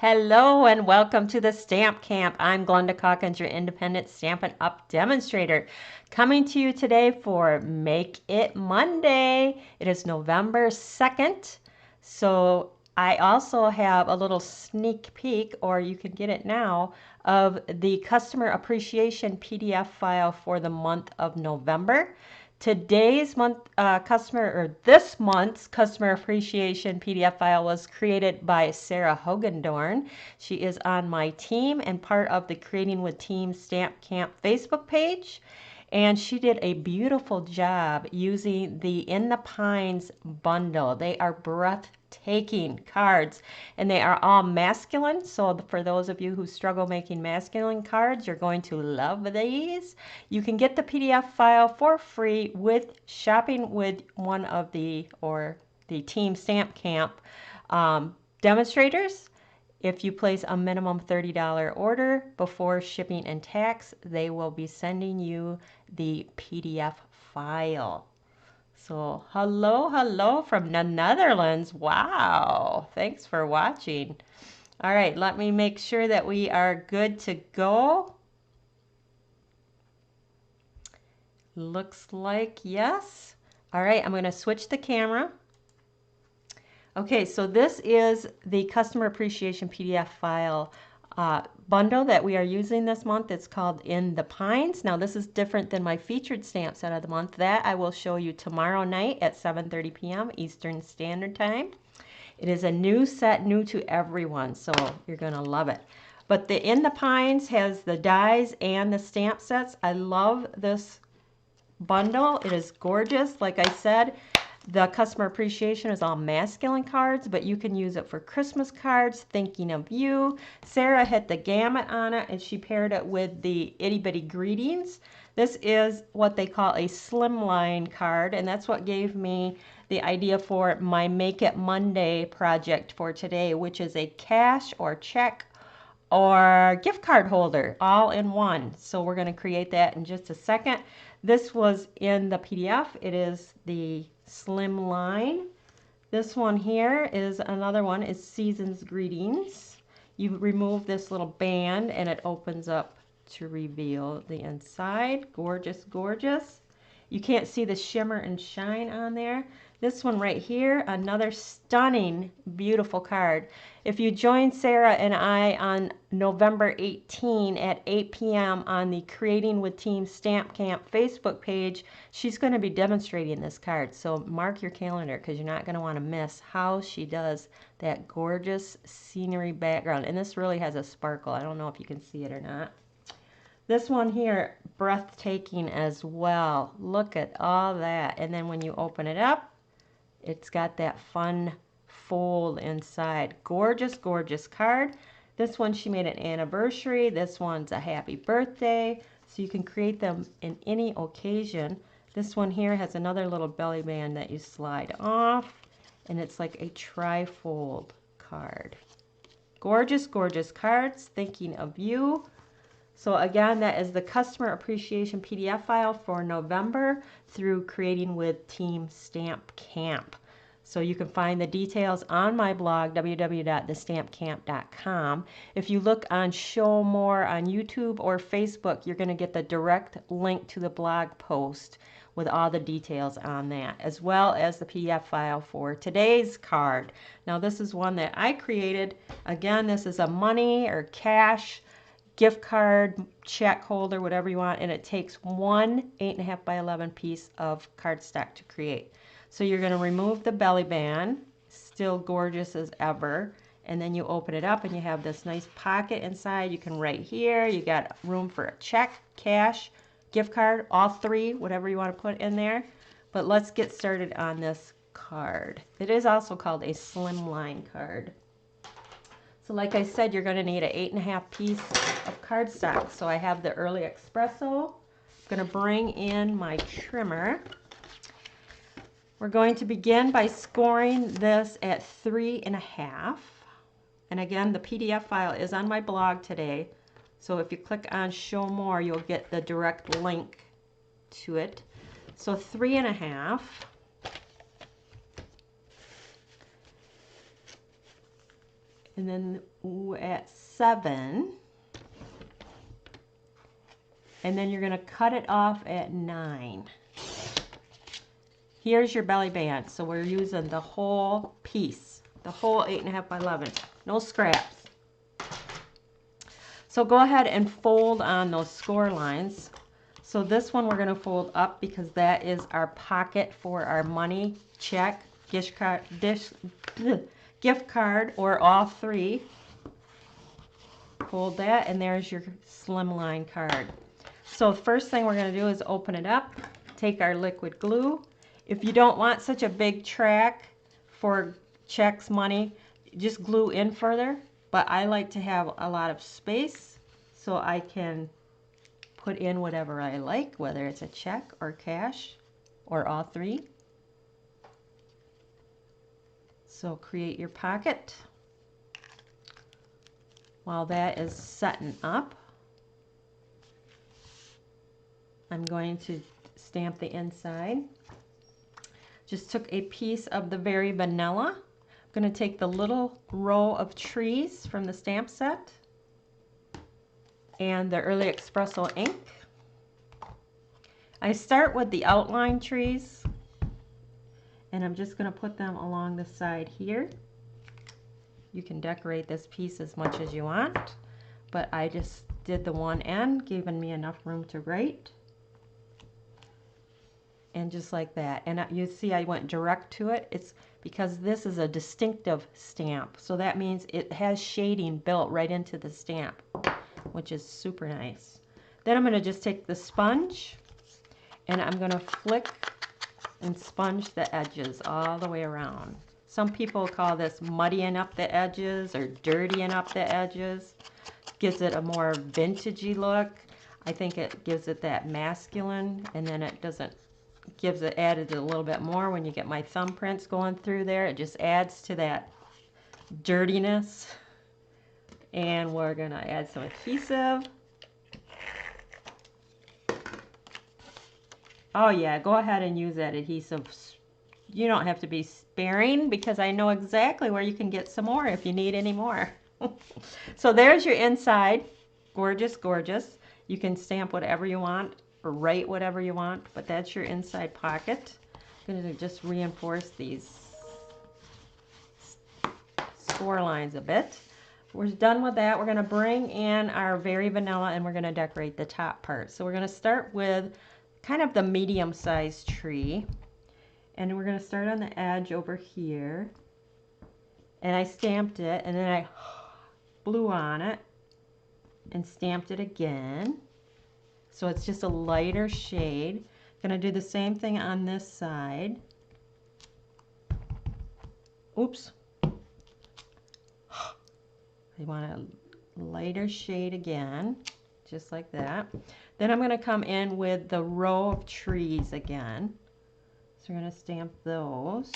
Hello and welcome to the Stamp Camp. I'm Glenda Calkins, your independent Stampin' Up! Demonstrator, coming to you today for Make It Monday. It is November 2nd, so I also have a little sneak peek, or you can get it now, of the Customer Appreciation PDF file for the month of November. Today's month this month's customer appreciation PDF file was created by Sarah Hogendorn. She is on my team and part of the Creating with Team Stamp Camp Facebook page. And she did a beautiful job using the In the Pines bundle. They are breathtaking cards, and they are all masculine. So for those of you who struggle making masculine cards, you're going to love these. You can get the PDF file for free with shopping with one of the Team Stamp Camp demonstrators. If you place a minimum $30 order before shipping and tax, they will be sending you the PDF file. So hello from the Netherlands. Wow, thanks for watching. All right, let me make sure that we are good to go. Looks like yes. All right, I'm going to switch the camera. Okay, so this is the Customer Appreciation PDF file bundle that we are using this month. It's called In the Pines. Now this is different than my featured stamp set of the month. That I will show you tomorrow night at 7:30 p.m. Eastern Standard Time. It is a new set, new to everyone, so you're going to love it. But the In the Pines has the dies and the stamp sets. I love this bundle. It is gorgeous. Like I said, the customer appreciation is all masculine cards, but you can use it for Christmas cards, thinking of you. Sarah hit the gamut on it, and she paired it with the itty bitty greetings. This is what they call a slimline card, and that's what gave me the idea for my Make It Monday project for today, which is a cash or check or gift card holder all in one. So we're going to create that in just a second. This was in the PDF. It is the slim line. This one here is another one, is Season's Greetings. You remove this little band and it opens up to reveal the inside. Gorgeous, gorgeous. You can't see the shimmer and shine on there. This one right here, another stunning, beautiful card. If you join Sarah and I on November 18 at 8 p.m. on the Creating with Team Stamp Camp Facebook page, she's going to be demonstrating this card. So mark your calendar because you're not going to want to miss how she does that gorgeous scenery background. And this really has a sparkle. I don't know if you can see it or not. This one here, breathtaking as well. Look at all that. And then when you open it up, it's got that fun fold inside. Gorgeous, gorgeous card. This one she made an anniversary. This one's a happy birthday. So you can create them in any occasion. This one here has another little belly band that you slide off. And it's like a tri-fold card. Gorgeous, gorgeous cards. Thinking of you. So again, that is the Customer Appreciation PDF file for November through Creating with Team Stamp Camp. So you can find the details on my blog, www.thestampcamp.com. If you look on Show More on YouTube or Facebook, you're going to get the direct link to the blog post with all the details on that, as well as the PDF file for today's card. Now this is one that I created. Again, this is a money or cash gift card, check holder, whatever you want, and it takes one 8.5 by 11 piece of cardstock to create. So you're going to remove the belly band, still gorgeous as ever, and then you open it up and you have this nice pocket inside. You can write here. You got room for a check, cash, gift card, all three, whatever you want to put in there. But let's get started on this card. It is also called a slimline card. So like I said, you're going to need an 8.5 piece of cardstock. So I have the Early Espresso. I'm going to bring in my trimmer. We're going to begin by scoring this at 3.5. And again, the PDF file is on my blog today. So if you click on Show More, you'll get the direct link to it. So 3.5. And then at 7. And then you're going to cut it off at 9. Here's your belly band. So we're using the whole piece, the whole 8.5 by 11. No scraps. So go ahead and fold on those score lines. So this one we're going to fold up because that is our pocket for our money, check, gift card, or all three. Fold that, and there's your slimline card. So first thing we're going to do is open it up, take our liquid glue. If you don't want such a big track for checks, money, just glue in further. But I like to have a lot of space so I can put in whatever I like, whether it's a check or cash or all three. So create your pocket. While that is setting up, I'm going to stamp the inside. Just took a piece of the Very Vanilla. I'm going to take the little row of trees from the stamp set and the Early Espresso ink. I start with the outline trees, and I'm just going to put them along the side here. You can decorate this piece as much as you want, but I just did the one end, giving me enough room to write. And just like that. And you see I went direct to it. It's because this is a distinctive stamp. So that means it has shading built right into the stamp, which is super nice. Then I'm going to just take the sponge and I'm going to flick and sponge the edges all the way around. Some people call this muddying up the edges or dirtying up the edges. Gives it a more vintagey look. I think it gives it that masculine, and then it doesn't, gives it added a little bit more when you get my thumbprints going through there. It just adds to that dirtiness. And we're going to add some adhesive. Oh yeah, go ahead and use that adhesive. You don't have to be sparing because I know exactly where you can get some more if you need any more. So there's your inside. Gorgeous, gorgeous. You can stamp whatever you want or write whatever you want, but that's your inside pocket. I'm going to just reinforce these score lines a bit. We're done with that. We're going to bring in our Very Vanilla and we're going to decorate the top part. So we're going to start with kind of the medium-sized tree. And we're going to start on the edge over here. And I stamped it, and then I blew on it and stamped it again. So it's just a lighter shade. Going to do the same thing on this side. Oops. I want a lighter shade again, just like that. Then I'm going to come in with the row of trees again. So we're going to stamp those.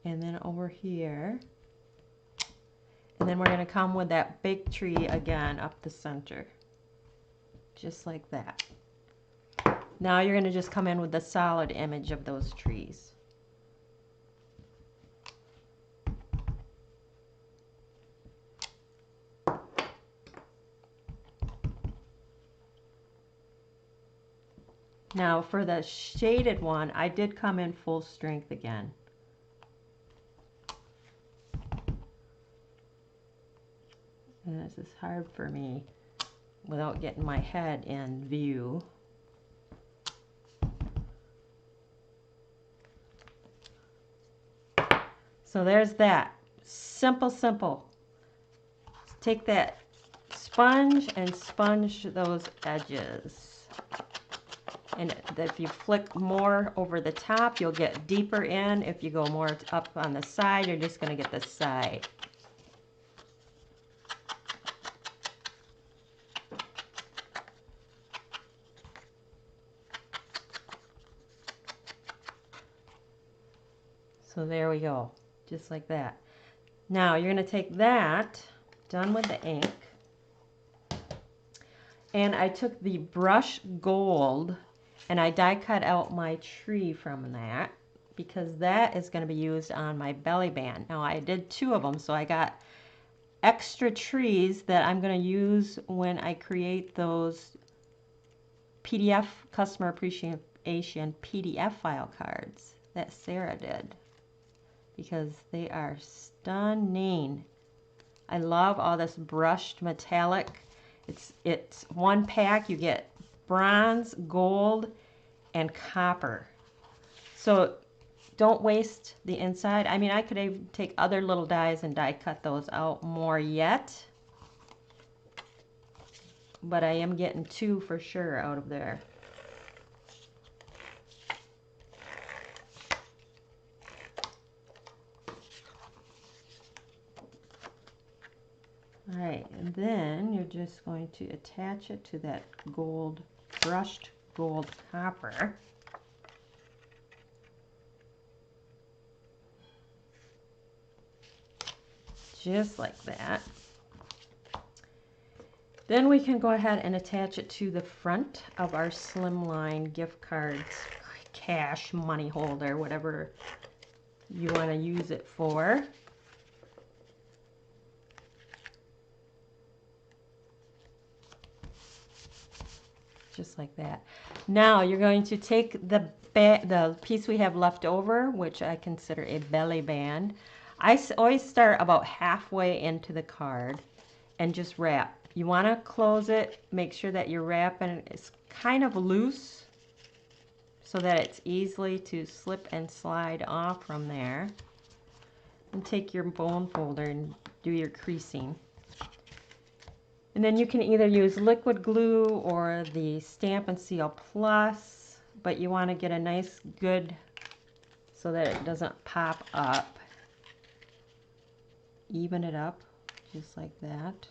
And then over here. And then we're going to come with that big tree again up the center. Just like that. Now you're going to just come in with the solid image of those trees. Now for the shaded one, I did come in full strength again. And this is hard for me without getting my head in view. So there's that. Simple, simple. Take that sponge and sponge those edges. And if you flick more over the top, you'll get deeper in. If you go more up on the side, you're just going to get the side. So there we go, just like that. Now you're going to take that, done with the ink, and I took the brush gold and I die cut out my tree from that. because that is going to be used on my belly band. Now I did 2 of them, so I got extra trees that I'm going to use when I create those PDF customer appreciation PDF file cards that Sarah did, because they are stunning. I love all this brushed metallic. It's 1 pack. You get bronze, gold, and copper. So don't waste the inside. I mean, I could even take other little dies and die cut those out more yet. But I am getting 2 for sure out of there. All right, and then you're just going to attach it to that gold, brushed gold copper. Just like that. Then we can go ahead and attach it to the front of our Slimline gift cards, cash, money holder, whatever you want to use it for. Just like that. Now you're going to take the piece we have left over, which I consider a belly band. I always start about halfway into the card and just wrap. You want to close it, make sure that you're wrapping it's kind of loose so that it's easily to slip and slide off from there. And take your bone folder and do your creasing. And then you can either use liquid glue or the Stamp and Seal Plus, but you want to get a nice good so that it doesn't pop up. Even it up just like that.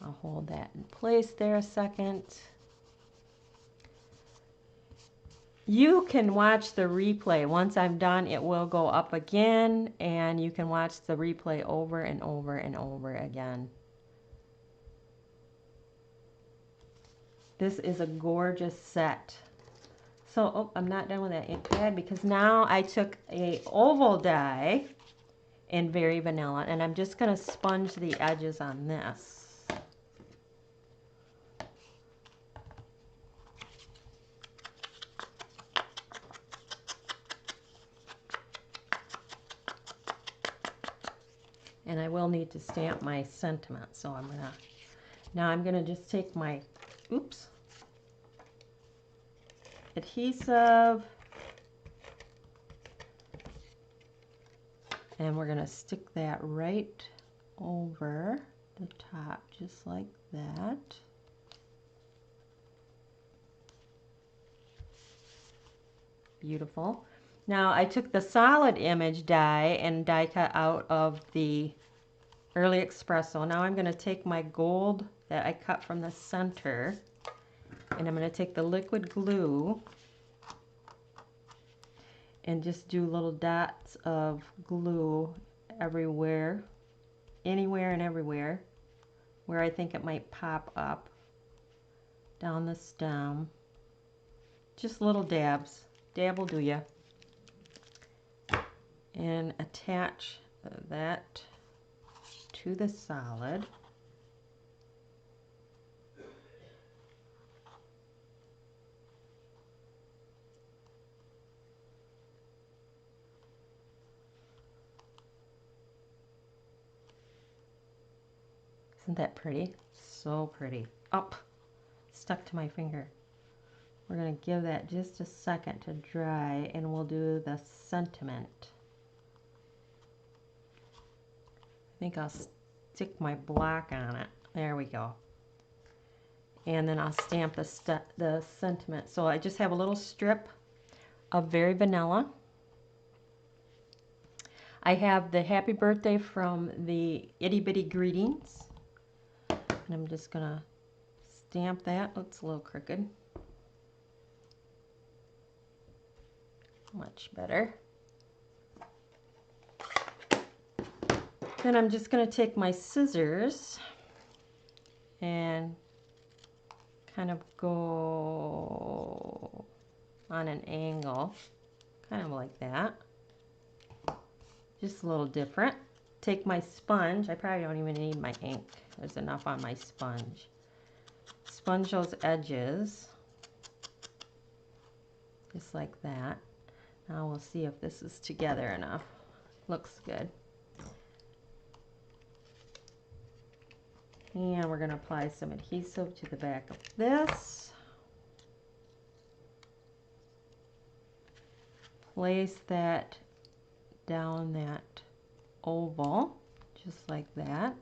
I'll hold that in place there a second. You can watch the replay. Once I'm done, it will go up again, and you can watch the replay over and over and over again. This is a gorgeous set. So, oh, I'm not done with that ink pad because now I took a oval die in Very Vanilla, and I'm just going to sponge the edges on this. And I will need to stamp my sentiment, so I'm gonna just take my, oops, adhesive, and we're gonna stick that right over the top, just like that. Beautiful. Now I took the solid image die and die cut out of the Early Espresso. Now I'm going to take my gold that I cut from the center, and I'm going to take the liquid glue and just do little dots of glue everywhere, anywhere and everywhere where I think it might pop up down the stem. Just little dabs. Dab will do ya. And attach that to the solid. Isn't that pretty? So pretty. Up, stuck to my finger. We're going to give that just a second to dry, and we'll do the sentiment. I think I'll stick my block on it. There we go. And then I'll stamp the sentiment. So I just have a little strip of Very Vanilla. I have the happy birthday from the Itty Bitty Greetings. And I'm just going to stamp that. Oh, it's a little crooked. Much better. Then I'm just going to take my scissors and kind of go on an angle, kind of like that. Just a little different. Take my sponge. I probably don't even need my ink. There's enough on my sponge. Sponge those edges. Just like that. Now we'll see if this is together enough. Looks good. And we're going to apply some adhesive to the back of this. Place that down that oval, just like that.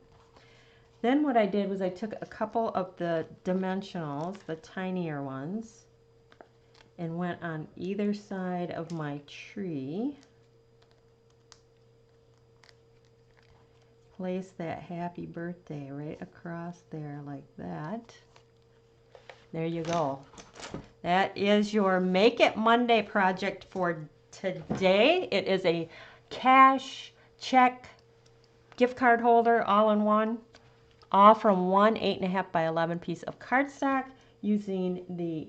Then what I did was I took a couple of the dimensionals, the tinier ones, and went on either side of my tree. Place that happy birthday right across there like that. There you go. That is your Make It Monday project for today. It is a cash, check, gift card holder all in one. All from one 8.5 by 11 piece of cardstock using the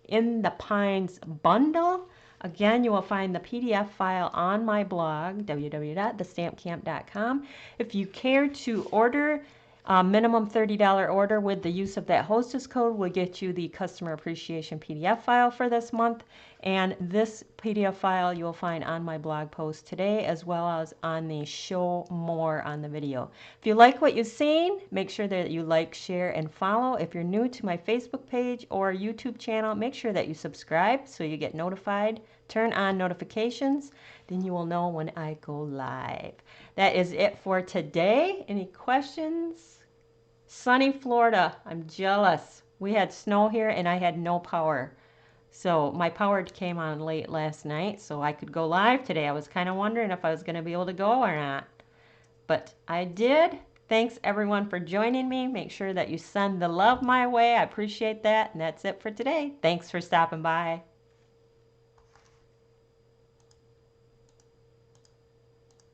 In the Pines bundle. Again, you will find the PDF file on my blog, www.thestampcamp.com. If you care to order, minimum $30 order with the use of that hostess code will get you the customer appreciation PDF file for this month. And this PDF file you will find on my blog post today, as well as on the show more on the video. If you like what you've seen, make sure that you like, share, and follow. If you're new to my Facebook page or YouTube channel, make sure that you subscribe so you get notified. Turn on notifications, then you will know when I go live. That is it for today. Any questions? Sunny Florida. I'm jealous. We had snow here and I had no power. So my power came on late last night so I could go live today. I was kind of wondering if I was going to be able to go or not. But I did. Thanks everyone for joining me. Make sure that you send the love my way. I appreciate that. And that's it for today. Thanks for stopping by.